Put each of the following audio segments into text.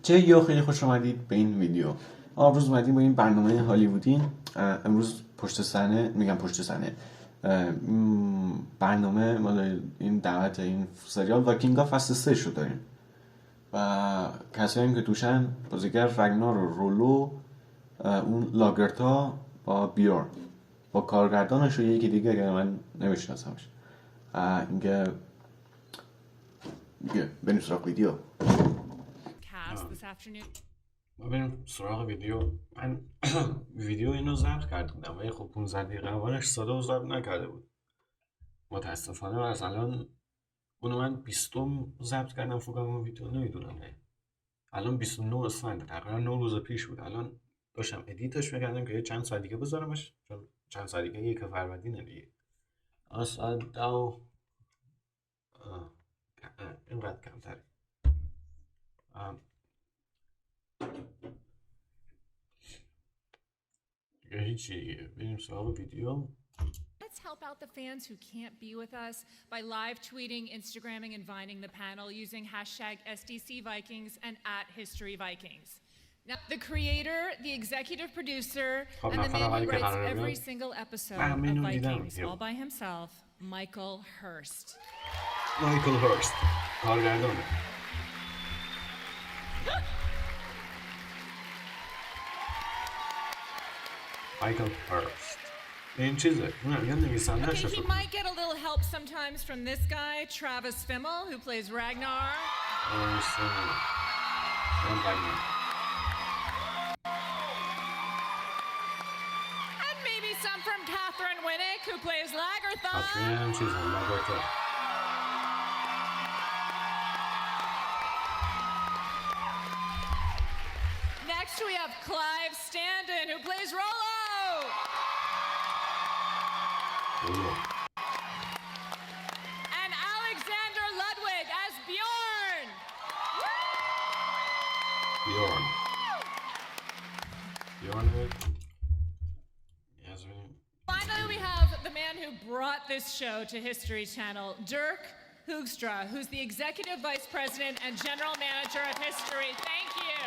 چه یا خیلی خوش آمدید به این ویدیو. امروز اومدیم با این برنامه هالیوودی. امروز پشت صحنه برنامه مال این دعوت این سریال وایکینگ فصل 3 شو داریم و کسایی که توشن بازیگر رگنار و رولو، اون لاگرتا با بیور با کارگردانش و یکی دیگه که من نمیشناسمش. اینکه بریم سراغ ویدیو. ما بریم سراغ ویدیو. من ویدیو اینو ضبط کرده بودم ولی خب 15 دقیقه اولش صدا ضبط نکرده بود متاسفانه و از الان اونو من 20 ضبط کردم. فکر کنم ویدیو نمیدونم نه الان 29 اسفند تقریبا 9 روز پیش بود. الان داشتم ادیتش میکردم که چند ساعت دیگه بذارمش، چون چند ساعت دیگه 1 فروردینه دیگه. ساعت 10 اینقدر کمتره. هیچی، بریم سراغ ویدیو. Let's help out the fans who can't be with us by live tweeting, Instagramming, and Vining the panel using hashtag #SDCVikings and @HistoryVikings. Now, the creator, the executive producer, and the man who writes every single episode of Vikings all by himself, Michael Hurst. Michael Hurst. کارگردانه. Michael Hurst. این چیزه. اون نویسنده Okay, he might get a little help sometimes from this guy, Travis Fimmel, who plays Ragnar. And maybe some from Catherine Winnick, who plays Lagertha. Catherine, she's a Lagertha. Next we have Clive Standen, who plays Rollo. And Alexander Ludwig as Bjorn. Bjorn. Yes, Finally, we have the man who brought this show to History Channel, Dirk Hoekstra, who's the Executive Vice President and General Manager of History. Thank you.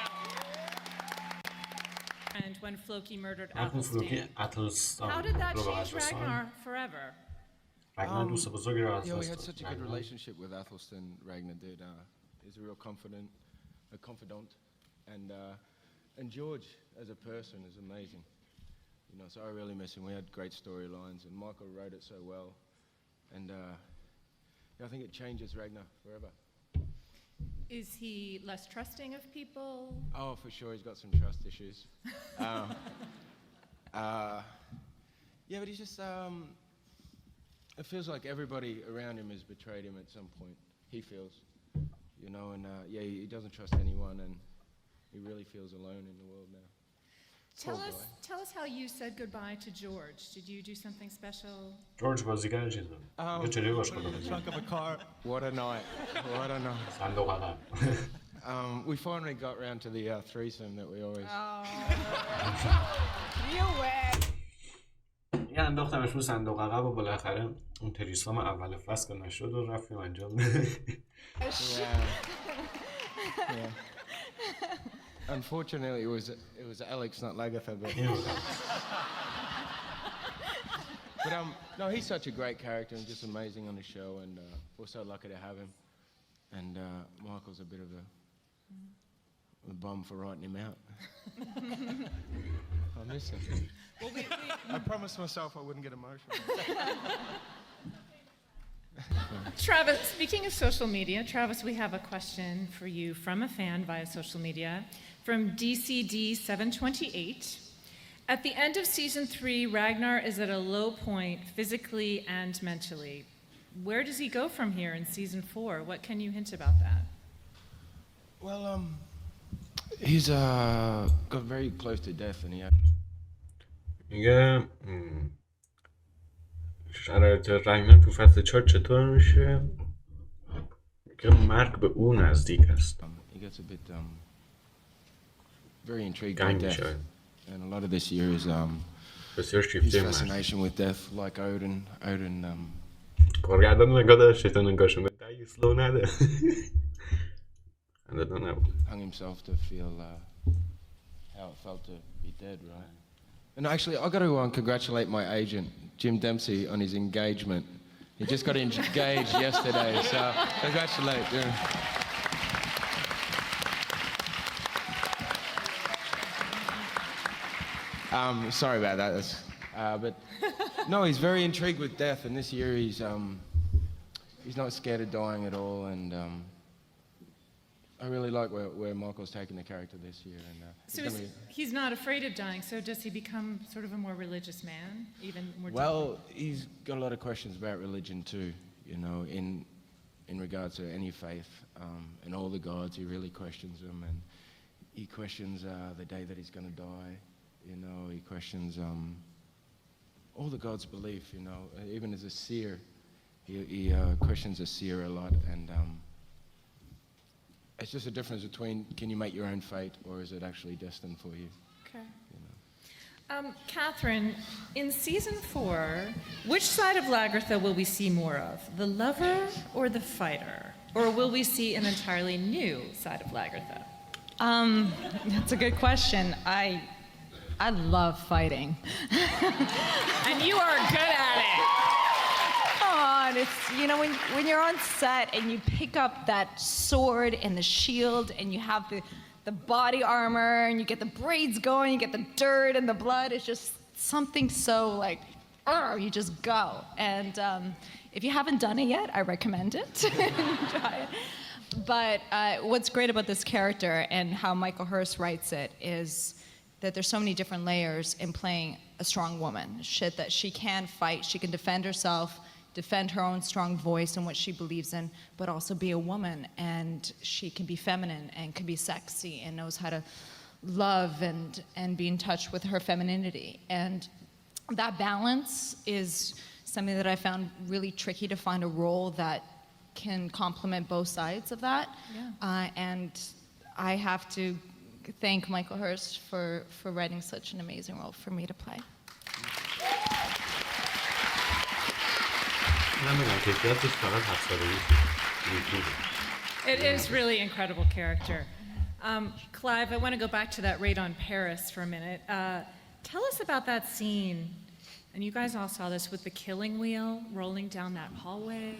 And when Floki murdered Athelstan. How did that change Ragnar forever? Yeah, we had such a good relationship with Athelstan. Ragnar did. He's a real confidant, and George as a person is amazing. You know, so I really miss him. We had great storylines, and Michael wrote it so well, and I think it changes Ragnar forever. Is he less trusting of people? Oh, for sure, he's got some trust issues. Yeah, but he's just, it feels like everybody around him has betrayed him at some point. He feels, you know, and yeah, he doesn't trust anyone, and he really feels alone in the world now. Tell us how you said goodbye to George. Did you do something special? George بازیگر چیزه. یه چلی باش کنم. Trunk of a car. What a night. What a night. صندوق عقب. We finally got round to the threesome that we always. Oh. You win. یه انداختمش رو صندوق عقب و بالاخره اون تریسام اول فصل که نشد و رفتیم انجام. Yeah. Unfortunately, it was Alex, not Lagertha. But no, he's such a great character and just amazing on the show, and we're so lucky to have him. And Michael's a bit of a bum for writing him out. I miss him. Well, I promised myself I wouldn't get emotional. Travis, speaking of social media, Travis, we have a question for you from a fan via social media, from DCD728. At the end of season 3, Ragnar is at a low point physically and mentally. Where does he go from here in season 4? What can you hint about that? Well, he's got very close to death, and he. میگه شرایط رگنر تو فصل 4 چطور میشه؟ میگه مرگ به او نزدیک است. He gets a bit very intrigued by death, and a lot of this year is his fascination with death, like Odin. کارگردان نگاه داره شیطان نگاهشون به دیسلو نده. خنده‌دار نبود. hung himself to feel how it felt to be dead, right? And actually, I got to congratulate my agent, Jim Dempsey, on his engagement. He just got engaged yesterday, so congratulate Jim. Sorry about that. But no, he's very intrigued with death, and this year he's not scared of dying at all, and I really like where Michael's taken the character this year. And So he's not afraid of dying, so does he become sort of a more religious man, even more? Well, he's got a lot of questions about religion too, you know, in regards to any faith, and all the gods, he really questions them, and he questions the day that he's going to die, you know, he questions all the gods' belief, you know, even as a seer, he questions a seer a lot, and it's just a difference between can you make your own fate or is it actually destined for you? Okay. You know? Catherine, in season 4, which side of Lagertha will we see more of? The lover or the fighter? Or will we see an entirely new side of Lagertha? That's a good question. I love fighting. And you are good at it. Come on, it's, you know, when you're on set and you pick up that sword and the shield and you have the body armor and you get the braids going, you get the dirt and the blood, it's just something so like, you just go. And if you haven't done it yet, I recommend it. Try it. But what's great about this character and how Michael Hurst writes it is that there's so many different layers in playing a strong woman. Shit that she can fight, she can defend herself, defend her own strong voice and what she believes in, but also be a woman, and she can be feminine and can be sexy and knows how to love and be in touch with her femininity. And that balance is something that I found really tricky to find a role that can complement both sides of that. Yeah. And I have to thank Michael Hurst for writing such an amazing role for me to play. It is really incredible character. Clive, I want to go back to that raid on Paris for a minute. Tell us about that scene, and you guys all saw this, with the killing wheel rolling down that hallway,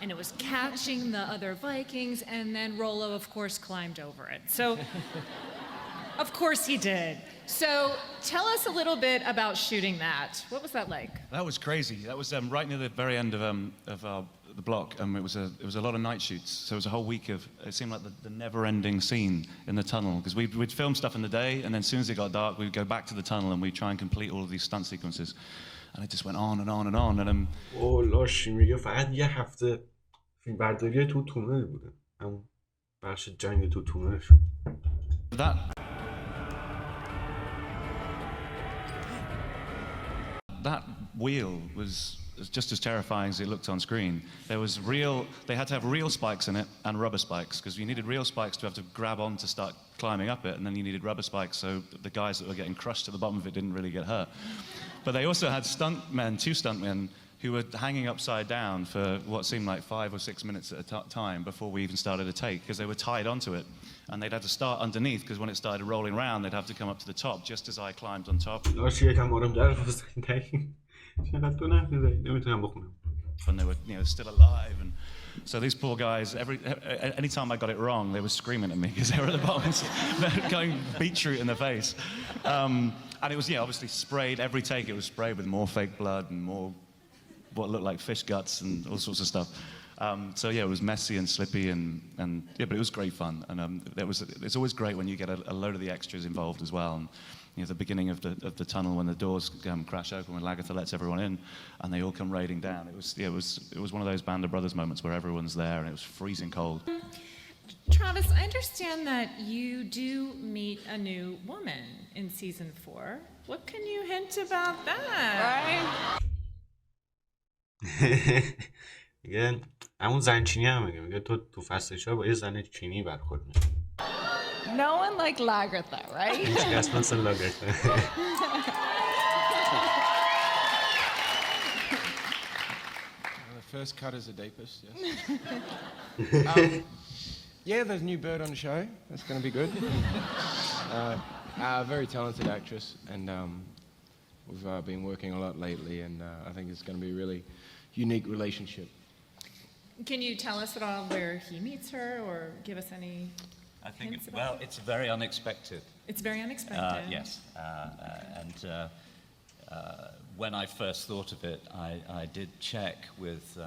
and it was catching the other Vikings, and then Rollo, of course, climbed over it. So, of course he did. So tell us a little bit about shooting that. What was that like? That was crazy. That was right near the very end of the block. It was a lot of night shoots. So it was a whole week of, it seemed like the never-ending scene in the tunnel, because we'd film stuff in the day, and then as soon as it got dark, we'd go back to the tunnel and we'd try and complete all of these stunt sequences. And it just went on and on and on. And لاشی میگه فقط یه هفته فیلم برداری تو تونل بوده. همون بخش جنگ تو تونل شد. That wheel was just as terrifying as it looked on screen. They had to have real spikes in it and rubber spikes, because you needed real spikes to have to grab on to start climbing up it, and then you needed rubber spikes so the guys that were getting crushed at the bottom of it didn't really get hurt. But they also had two stuntmen who were hanging upside down for what seemed like 5 or 6 minutes at a time before we even started a take, because they were tied onto it. And they'd have to start underneath, because when it started rolling around, they'd have to come up to the top just as I climbed on top. لاشی یکم آرام در بزنید. چقدر تو نمیتونم بخونم. When they were still alive, and so these poor guys, anytime I got it wrong, they were screaming at me because they were at the bottom, going beetroot in the face. And it was obviously sprayed. Every take it was sprayed with more fake blood and more what looked like fish guts and all sorts of stuff. So it was messy and slippy, and but it was great fun. And it's always great when you get a load of the extras involved as well. And, the beginning of the tunnel, when the doors crash open, when Lagertha lets everyone in, and they all come raiding down. It was one of those Band of Brothers moments where everyone's there and it was freezing cold. Travis, I understand that you do meet a new woman in season 4. What can you hint about that? Right? میگه همون زن چینی هم میگه تو فصلش ها با یه زن چینی برخورد میشه. No one like Lagertha, right? هیچ کس مثل لاگرتا. The first cut is the deepest, yes. Yeah, there's a new bird on the show. That's going to be good. Very talented actress, and we've been working a lot lately, and I think it's going to be a really unique relationship. Can you tell us at all where he meets her, or give us any I think, hints about it's very unexpected. It's very unexpected. Yes. When I first thought of it, I did check with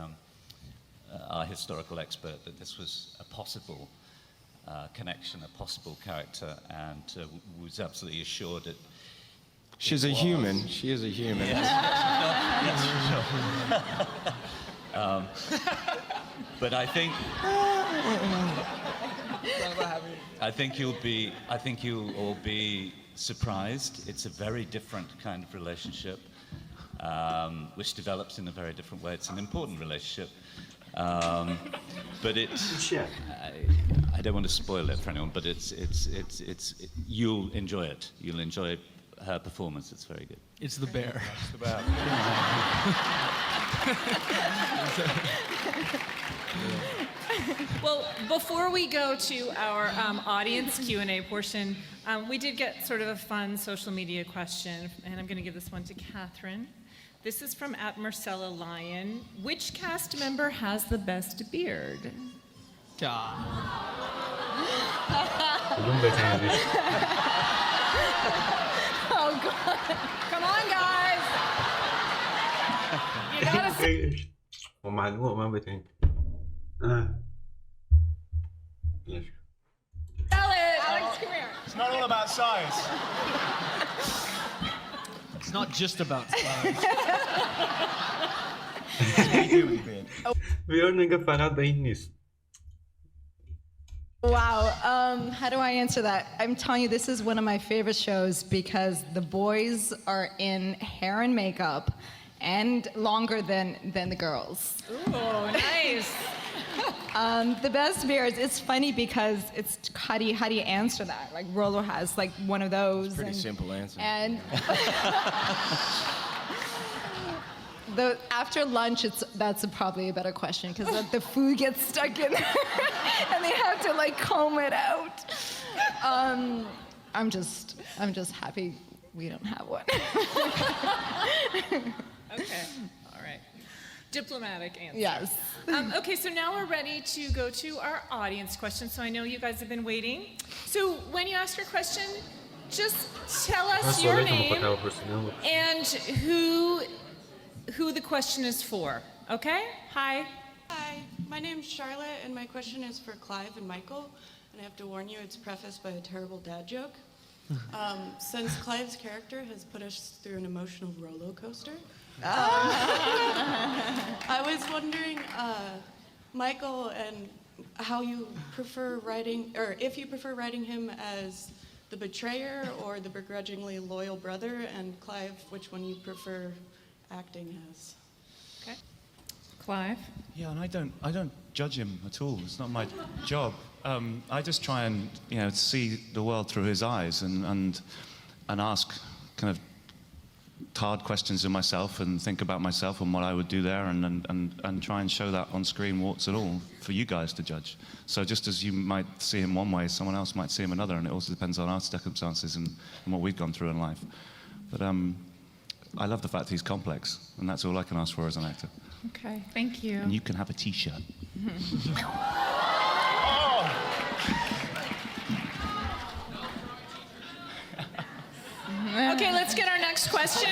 our historical expert that this was a possible connection, a possible character, and was absolutely assured that She's a human. She is a human. yes, sure. But I think you'll all be surprised. It's a very different kind of relationship, which develops in a very different way. It's an important relationship, but I don't want to spoil it for anyone. But you'll enjoy it. You'll enjoy her performance. It's very good. It's the bear. It's the bear. Well, before we go to our audience Q&A portion, we did get sort of a fun social media question, and I'm going to give this one to Catherine. This is from @Marcella_Lion. Which cast member has the best beard? Oh, God. Come on, guys. You gotta say. معلومه من بتونید Tell it. Alex, come here. It's not all about size. It's not just about size. بیار نگاه فقط به این نیست. Wow, how do I answer that? I'm telling you, this is one of my favorite shows because the boys are in hair and makeup and longer than the girls. Ooh, nice. The best beards, it's funny because it's how do you answer that? Like Rollo has like one of those. Pretty simple answer. And after lunch, that's probably a better question because the food gets stuck in there and they have to like comb it out. I'm just happy we don't have one. Okay, all right. Diplomatic answer. Yes. Okay, so now we're ready to go to our audience questions. So I know you guys have been waiting. So when you ask your question, just tell us your name and who the question is for. Okay? Hi. Hi, my name's Charlotte, and my question is for Clive and Michael. And I have to warn you, it's prefaced by a terrible dad joke. Since Clive's character has put us through an emotional roller coaster, I was wondering, Michael, and how you prefer writing, or if you prefer writing him as the betrayer or the begrudgingly loyal brother, and Clive, which one you prefer acting as. Okay. Clive. Yeah, and I don't judge him at all. It's not my job. I just try and see the world through his eyes and ask kind of hard questions of myself and think about myself and what I would do there and try and show that on screen, warts and all, for you guys to judge. So just as you might see him one way, someone else might see him another, and it also depends on our circumstances and what we've gone through in life. But I love the fact he's complex, and that's all I can ask for as an actor. Okay, thank you. And you can have a T-shirt. Okay, let's get our next question.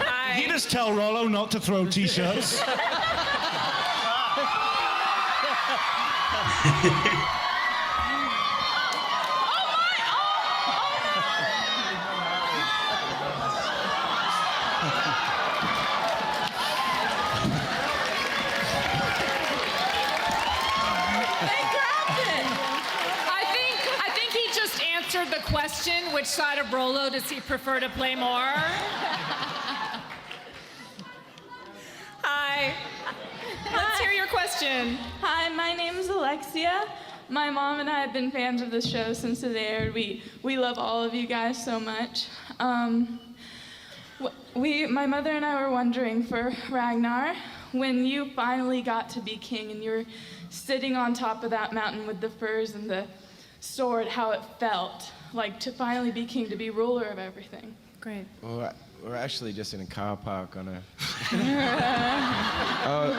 Hi. You just tell Rollo not to throw T-shirts. The question, which side of Rollo does he prefer to play more? Hi. Let's hear your question. Hi, my name is Alexia. My mom and I have been fans of this show since it aired. We love all of you guys so much. My mother and I were wondering for Ragnar, when you finally got to be king and you were sitting on top of that mountain with the furs and the sword, how it felt like to finally be king, to be ruler of everything. Great. Well, we're actually just in a car park on a...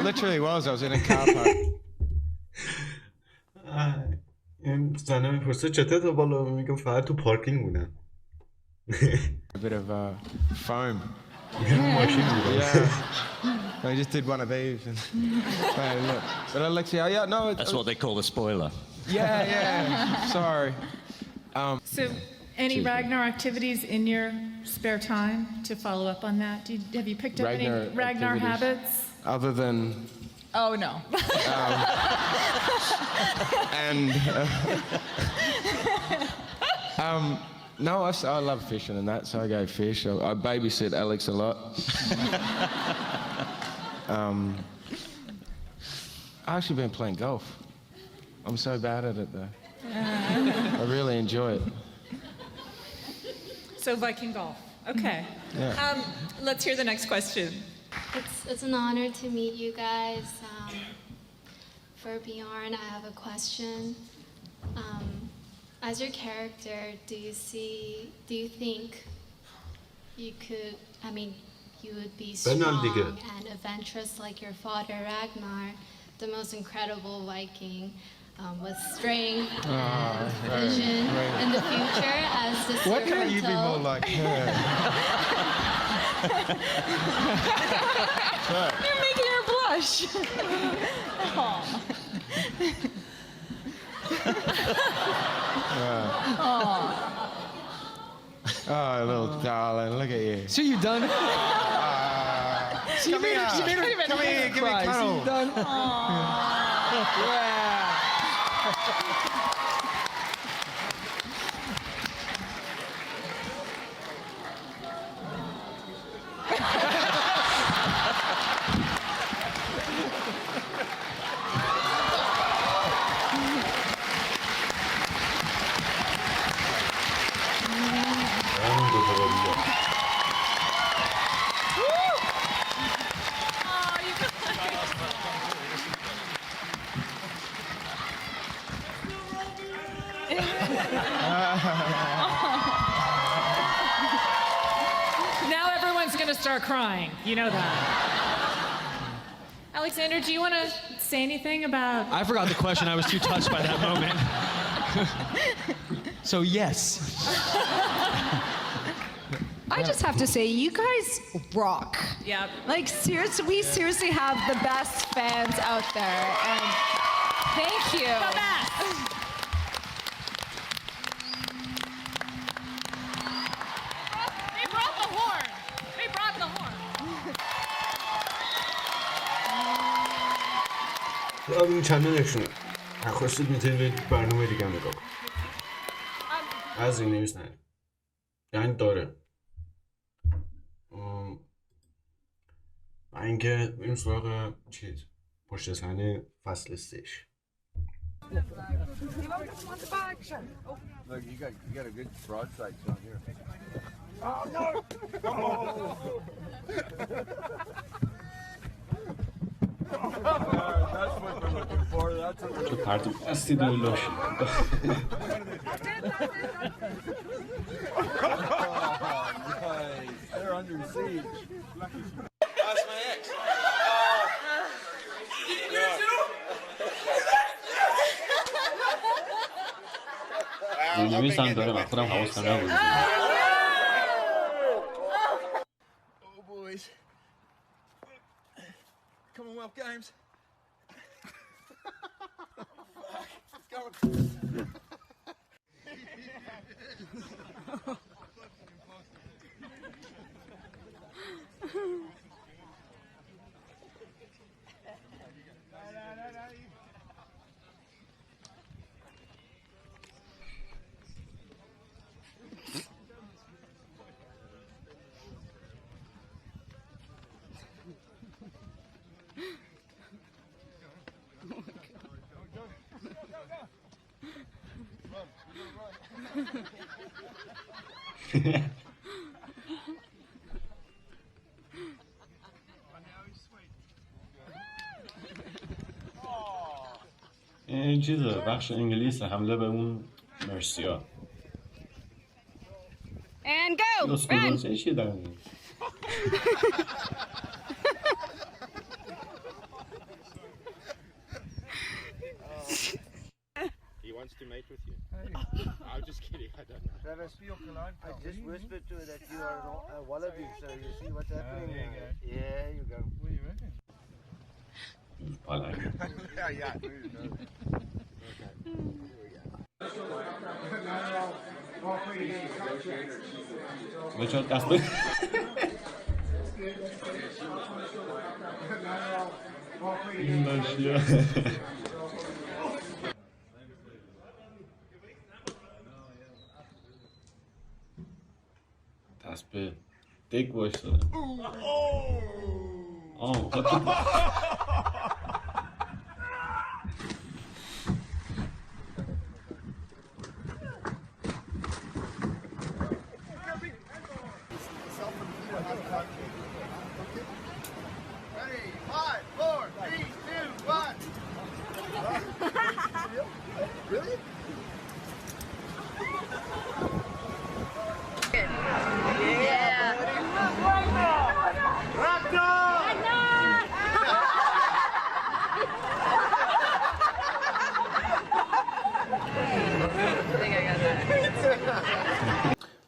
literally was. I was in a car park. این زنه میپرسه چطور تا بالا، میگم فقط تو پارکینگ بودم. A bit of foam. ماشین بودم. Yeah. I just did one of these. And, look. But Alexia, yeah, no. That's what they call a spoiler. Yeah. Sorry. So, any Ragnar activities in your spare time to follow up on that? Have you picked up any Ragnar habits? Other than... Oh, no. And... no, I love fishing and that, so I go fish. I babysit Alex a lot. I've actually been playing golf. I'm so bad at it, though. I really enjoy it. So, Viking golf. Okay. Yeah. Let's hear the next question. It's an honor to meet you guys. For Bjorn, I have a question. As your character, do you think you could, you would be strong and adventurous like your father Ragnar, the most incredible Viking, with strength and vision in the future as the serpent? Why can't you be more like her? You're making her blush. Oh, little darling, look at you. So you done? Come here, give me a cuddle. You done? Yeah. Now everyone's going to start crying. You know that. Alexander, do you want to say anything about... I forgot the question. I was too touched by that moment. So yes. I just have to say, you guys rock. Yep. Like, seriously, we seriously have the best fans out there, and thank you. The best. They brought the horn. They brought the horn. این چنلشونه. خواستید میتونید برید برنامه دیگه نگاه کنید. از این نویسنده. یعنی داره. اینکه بریم سراغ چیز پشت صحنه فصل 3. Look, you got a good broadside shot here. Oh no! That's what we're looking for. That's what we're looking for. هستید اولش. Nice. They're under siege. That's my ex. نمی‌سم داره من خودم حواسم نبود. Oh boys. Commonwealth Games. چیزه بخش انگلیس حمله به اون مرسیا. And go! اسکول چی دارن؟ He wants to mate with you. I'm just kidding, I don't know. I just whispered to her that you are a wallaby, so you see what's happening. Yeah, you go. What do you reckon? Yeah. بچه دست بگیر. این داشتیه. دست به دیگ باش داره.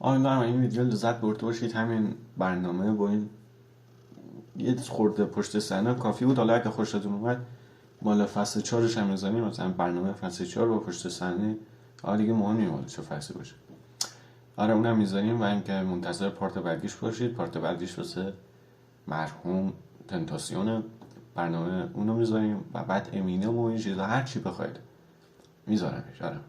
امیدوارم این ویدیو لذت برده باشید. همین برنامه با این یه خورده پشت صحنه کافی بود. حالا اگه خوشتون اومد مال فصل 4 هم می‌ذاریم، مثلا برنامه فصل 4 با پشت صحنه دیگه مهم نیست چه فصلی باشه. آره اونم می‌ذاریم و اینکه منتظر پارت بعدیش باشید. پارت بعدیش واسه مرحوم تنتاسیون برنامه اونو می‌ذاریم و بعد امینم و این چیزا هر چی بخواید می‌ذارمش. آره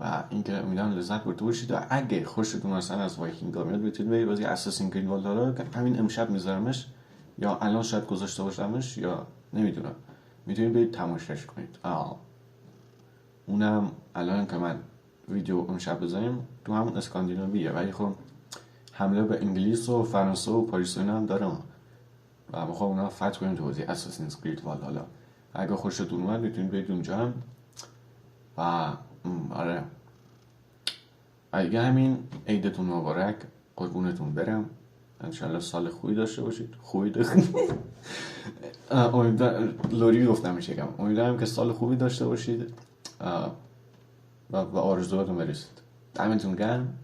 و اینکه امیدوارم لذت برده باشید و اگه خوشتون مثلا از وایکینگ میاد میتونید برید بازی اساسین کرید والهالا که همین امشب میذارمش یا الان شاید گذاشته باشمش یا نمیدونم، میتونید برید تماشاش کنید. اونم الان که من ویدیو امشب بذاریم تو همون اسکاندیناویه ولی خب حمله به انگلیس و فرانسه و پاریس هم داره و میخوام اونا فتح کنیم تو بازی اساسین کرید والهالا. اگه خوشتون اومد میتونید برید اونجا هم و آره اگه همین عیدتون مبارک، قربونتون برم، انشالله سال خوبی داشته باشید. لوری گفتم میشه امیدوارم که سال خوبی داشته باشید و به آرزوهاتون برسید. دمتون گرم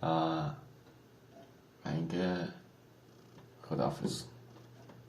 و اینکه خداحافظ.